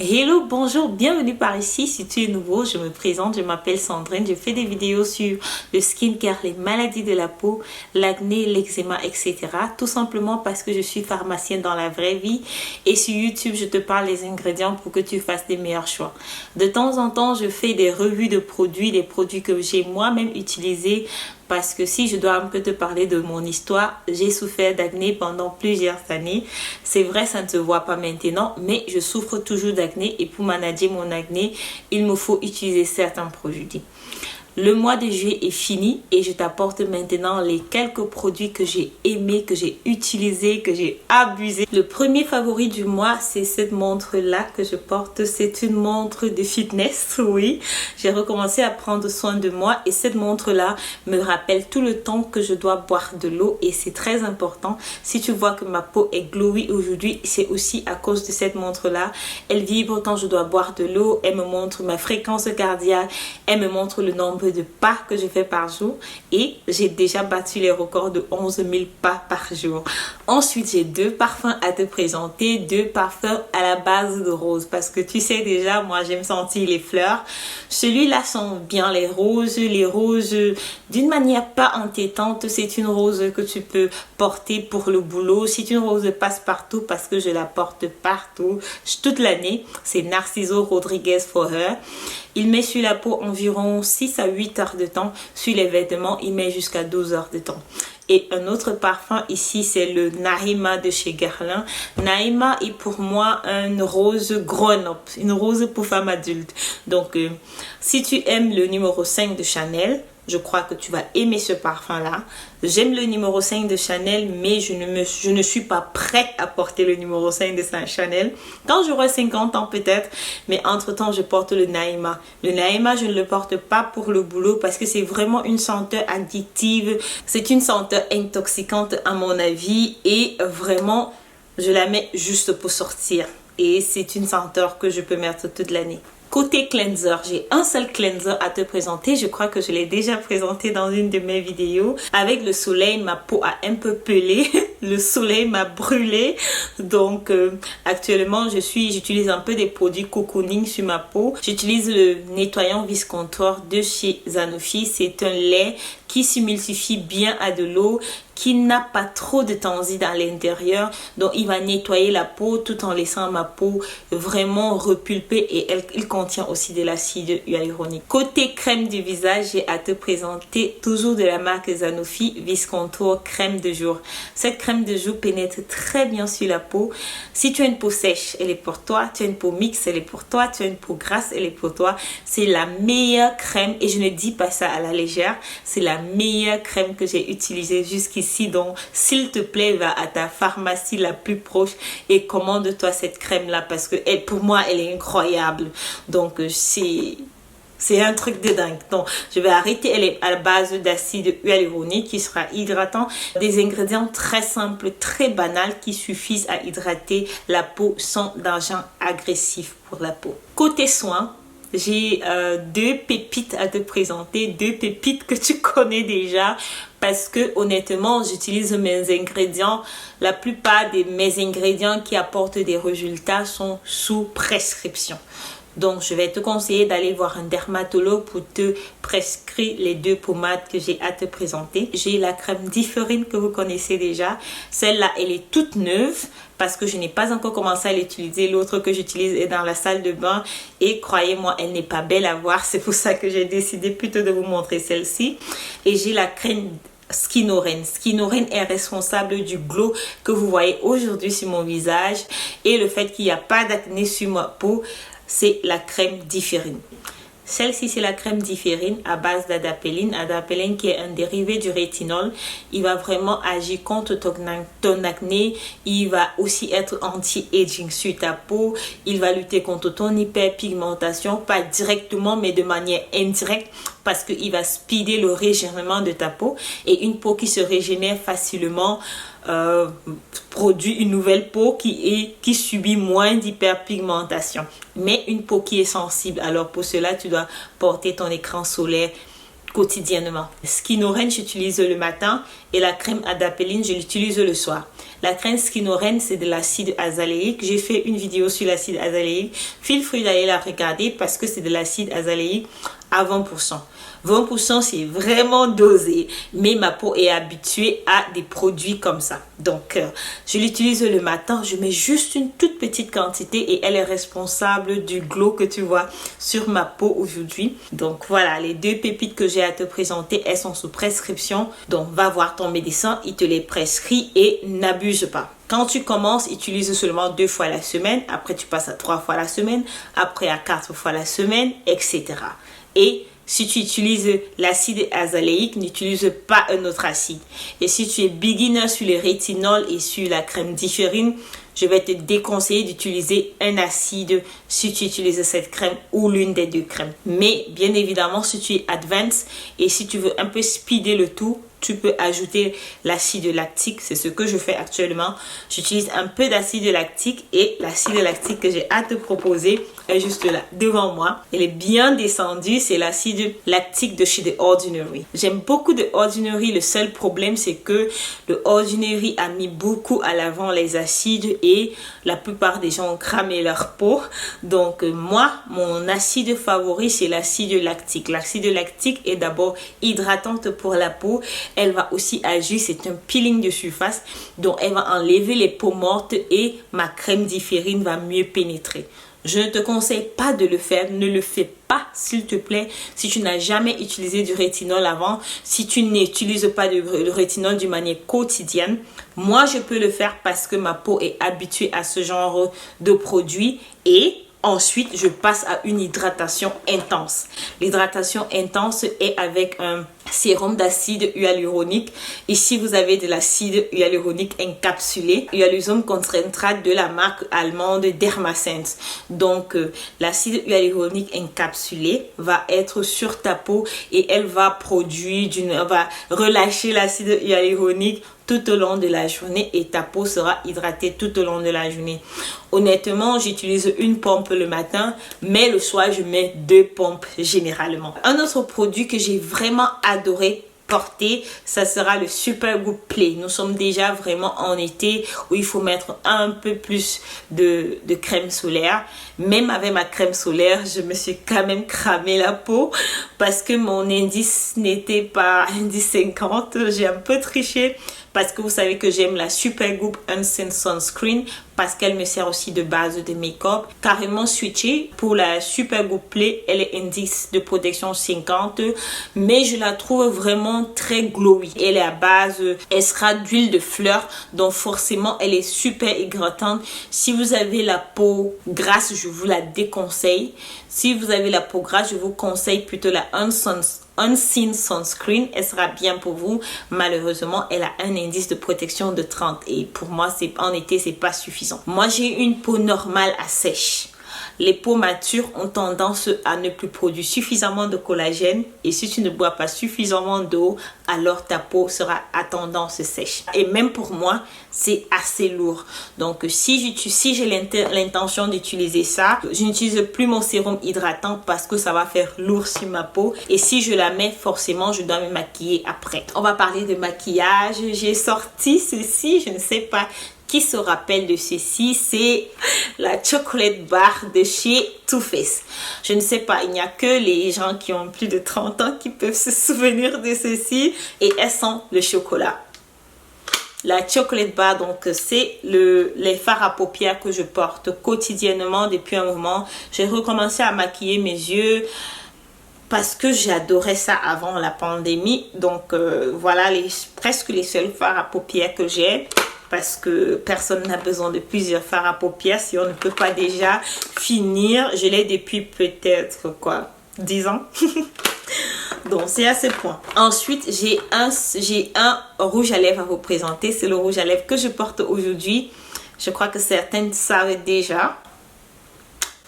Hello, bonjour, bienvenue par ici. Si tu es nouveau, je me présente, je m'appelle Sandrine. Je fais des vidéos sur le skincare, les maladies de la peau, l'acné, l'eczéma, etc. Tout simplement parce que je suis pharmacienne dans la vraie vie. Et sur YouTube, je te parle des ingrédients pour que tu fasses des meilleurs choix. De temps en temps, je fais des revues de produits, des produits que j'ai moi-même utilisés. Parce que si je dois un peu te parler de mon histoire, j'ai souffert d'acné pendant plusieurs années. C'est vrai, ça ne se voit pas maintenant, mais je souffre toujours d'acné et pour manager mon acné, il me faut utiliser certains produits. Le mois de juillet est fini et je t'apporte maintenant les quelques produits que j'ai aimés, que j'ai utilisés, que j'ai abusés. Le premier favori du mois, c'est cette montre-là que je porte. C'est une montre de fitness, oui. J'ai recommencé à prendre soin de moi et cette montre-là me rappelle tout le temps que je dois boire de l'eau et c'est très important. Si tu vois que ma peau est glowy aujourd'hui, c'est aussi à cause de cette montre-là. Elle vibre quand je dois boire de l'eau, elle me montre ma fréquence cardiaque, elle me montre le nombre de pas que je fais par jour et j'ai déjà battu les records de 11 000 pas par jour. Ensuite, j'ai deux parfums à te présenter, deux parfums à la base de rose parce que tu sais déjà, moi j'aime sentir les fleurs. Celui-là sent bien les roses d'une manière pas entêtante. C'est une rose que tu peux porter pour le boulot. C'est une rose passe-partout parce que je la porte partout toute l'année. C'est Narciso Rodriguez For Her. Il met sur la peau environ 6 à 8 heures de temps. Sur les vêtements, il met jusqu'à 12 heures de temps. Et un autre parfum ici, c'est le Naïma de chez Guerlain. Naïma est pour moi une rose grown-up, une rose pour femme adulte. Donc, si tu aimes le numéro 5 de Chanel, je crois que tu vas aimer ce parfum-là. J'aime le numéro 5 de Chanel, mais je ne suis pas prête à porter le numéro 5 de Chanel. Quand j'aurai 50 ans peut-être, mais entre-temps, je porte le Naïma. Le Naïma, je ne le porte pas pour le boulot parce que c'est vraiment une senteur addictive. C'est une senteur intoxicante à mon avis et vraiment, je la mets juste pour sortir. Et c'est une senteur que je peux mettre toute l'année. Côté cleanser, j'ai un seul cleanser à te présenter. Je crois que je l'ai déjà présenté dans une de mes vidéos. Avec le soleil, ma peau a un peu pelé. Le soleil m'a brûlé. Donc, actuellement, j'utilise un peu des produits cocooning sur ma peau. J'utilise le nettoyant Viscontour de chez Sanofi. C'est un lait qui s'emulsifie bien à de l'eau, qui n'a pas trop de tanzide à l'intérieur. Donc, il va nettoyer la peau tout en laissant ma peau vraiment repulpée et il contient aussi de l'acide hyaluronique. Côté crème du visage, j'ai à te présenter toujours de la marque Sanofi Viscontour crème de jour. Cette crème de jour pénètre très bien sur la peau. Si tu as une peau sèche, elle est pour toi. Tu as une peau mixte, elle est pour toi. Tu as une peau grasse, elle est pour toi. C'est la meilleure crème et je ne dis pas ça à la légère. C'est la meilleure crème que j'ai utilisée jusqu'ici. Donc, s'il te plaît, va à ta pharmacie la plus proche et commande-toi cette crème-là parce que pour moi, elle est incroyable. Donc, c'est un truc de dingue. Donc, je vais arrêter. Elle est à base d'acide hyaluronique qui sera hydratant. Des ingrédients très simples, très banals qui suffisent à hydrater la peau sans d'agent agressif pour la peau. Côté soins, j'ai deux pépites à te présenter, deux pépites que tu connais déjà parce que honnêtement, j'utilise mes ingrédients. La plupart de mes ingrédients qui apportent des résultats sont sous prescription. Donc, je vais te conseiller d'aller voir un dermatologue pour te prescrire les deux pommades que j'ai à te présenter. J'ai la crème Differine que vous connaissez déjà. Celle-là, elle est toute neuve parce que je n'ai pas encore commencé à l'utiliser. L'autre que j'utilise est dans la salle de bain et croyez-moi, elle n'est pas belle à voir. C'est pour ça que j'ai décidé plutôt de vous montrer celle-ci. Et j'ai la crème Skinoren. Skinoren est responsable du glow que vous voyez aujourd'hui sur mon visage et le fait qu'il n'y a pas d'acné sur ma peau. C'est la crème Differine. Celle-ci, c'est la crème Differine à base d'adapelline. Adapelline qui est un dérivé du rétinol. Il va vraiment agir contre ton acné. Il va aussi être anti-aging sur ta peau. Il va lutter contre ton hyperpigmentation. Pas directement, mais de manière indirecte. Parce qu'il va speeder le régénération de ta peau. Et une peau qui se régénère facilement produit une nouvelle peau qui subit moins d'hyperpigmentation. Mais une peau qui est sensible. Alors pour cela, tu dois porter ton écran solaire quotidiennement. Skin Orange, j'utilise le matin et la crème adapalene, je l'utilise le soir. La crème Skin Orange, c'est de l'acide azaléique. J'ai fait une vidéo sur l'acide azaléique. Feel free d'aller la regarder parce que c'est de l'acide azaléique à 20%. 20% c'est vraiment dosé, mais ma peau est habituée à des produits comme ça. Donc, je l'utilise le matin, je mets juste une toute petite quantité et elle est responsable du glow que tu vois sur ma peau aujourd'hui. Donc voilà, les 2 pépites que j'ai à te présenter, elles sont sous prescription. Donc, va voir ton médecin, il te les prescrit et n'abuse pas. Quand tu commences, utilise seulement 2 fois la semaine. Après, tu passes à 3 fois la semaine. Après, à 4 fois la semaine, etc. Et si tu utilises l'acide azaléique, n'utilise pas un autre acide. Et si tu es beginner sur les rétinols et sur la crème différine, je vais te déconseiller d'utiliser un acide si tu utilises cette crème ou l'une des 2 crèmes. Mais bien évidemment, si tu es advanced et si tu veux un peu speeder le tout, tu peux ajouter l'acide lactique. C'est ce que je fais actuellement. J'utilise un peu d'acide lactique et l'acide lactique que j'ai à te proposer est juste là, devant moi. Elle est bien descendue. C'est l'acide lactique de chez The Ordinary. J'aime beaucoup The Ordinary. Le seul problème, c'est que The Ordinary a mis beaucoup à l'avant les acides et la plupart des gens ont cramé leur peau. Donc, moi, mon acide favori, c'est l'acide lactique. L'acide lactique est d'abord hydratante pour la peau. Elle va aussi agir, c'est un peeling de surface, donc elle va enlever les peaux mortes et ma crème différine va mieux pénétrer. Je ne te conseille pas de le faire, ne le fais pas s'il te plaît si tu n'as jamais utilisé du rétinol avant, si tu n'utilises pas le rétinol d'une manière quotidienne. Moi, je peux le faire parce que ma peau est habituée à ce genre de produit et ensuite, je passe à une hydratation intense. L'hydratation intense est avec un sérum d'acide hyaluronique. Ici, vous avez de l'acide hyaluronique encapsulé. Hyaluronium concentrate de la marque allemande Dermasense. Donc, l'acide hyaluronique encapsulé va être sur ta peau et elle va va relâcher l'acide hyaluronique tout au long de la journée et ta peau sera hydratée tout au long de la journée. Honnêtement, j'utilise une pompe le matin, mais le soir, je mets 2 pompes généralement. Un autre produit que j'ai vraiment adoré porter, ça sera le Supergoop Play. Nous sommes déjà vraiment en été où il faut mettre un peu plus de crème solaire. Même avec ma crème solaire, je me suis quand même cramé la peau parce que mon indice n'était pas indice 50. J'ai un peu triché parce que vous savez que j'aime la Supergoop Unseen Sunscreen parce qu'elle me sert aussi de base de make-up. Carrément switché pour la Supergoop Play, elle est indice de protection 50, mais je la trouve vraiment très glowy. Elle est à base extra d'huile de fleur, donc forcément elle est super hydratante. Si vous avez la peau grasse, je vous la déconseille. Si vous avez la peau grasse, je vous conseille plutôt la Unseen Sunscreen. Elle sera bien pour vous. Malheureusement, elle a un indice de protection de 30 et pour moi, en été, c'est pas suffisant. Moi, j'ai une peau normale à sèche. Les peaux matures ont tendance à ne plus produire suffisamment de collagène et si tu ne bois pas suffisamment d'eau, alors ta peau sera à tendance sèche. Et même pour moi, c'est assez lourd. Donc, si j'ai l'intention d'utiliser ça, je n'utilise plus mon sérum hydratant parce que ça va faire lourd sur ma peau. Et si je la mets, forcément, je dois me maquiller après. On va parler de maquillage. J'ai sorti ceci, je ne sais pas qui se rappelle de ceci, c'est la chocolate bar de chez Too Faced. Je ne sais pas, il n'y a que les gens qui ont plus de 30 ans qui peuvent se souvenir de ceci et elles sont le chocolat. La chocolate bar, donc c'est les fards à paupières que je porte quotidiennement depuis un moment. J'ai recommencé à maquiller mes yeux parce que j'adorais ça avant la pandémie. Donc voilà presque les seuls fards à paupières que j'ai. Parce que personne n'a besoin de plusieurs fards à paupières si on ne peut pas déjà finir. Je l'ai depuis peut-être quoi, 10 ans. Donc c'est à ce point. Ensuite, j'ai un rouge à lèvres à vous présenter. C'est le rouge à lèvres que je porte aujourd'hui. Je crois que certaines savent déjà.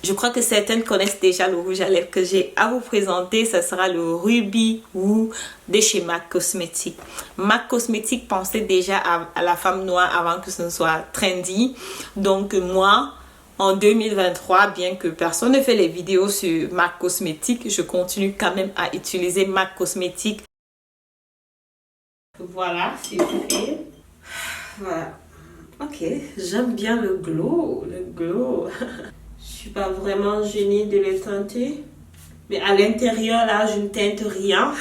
Je crois que certaines connaissent déjà le rouge à lèvres que j'ai à vous présenter. Ça sera le Ruby Woo de chez MAC Cosmetics. MAC Cosmetics pensait déjà à la femme noire avant que ce ne soit trendy. Donc moi, en 2023, bien que personne ne fait les vidéos sur MAC Cosmétique, je continue quand même à utiliser MAC Cosmétique. Voilà, c'est fait. Voilà. Ok, j'aime bien le glow. Le glow. Je suis pas vraiment gênée de le teinter. Mais à l'intérieur, là, je ne teinte rien.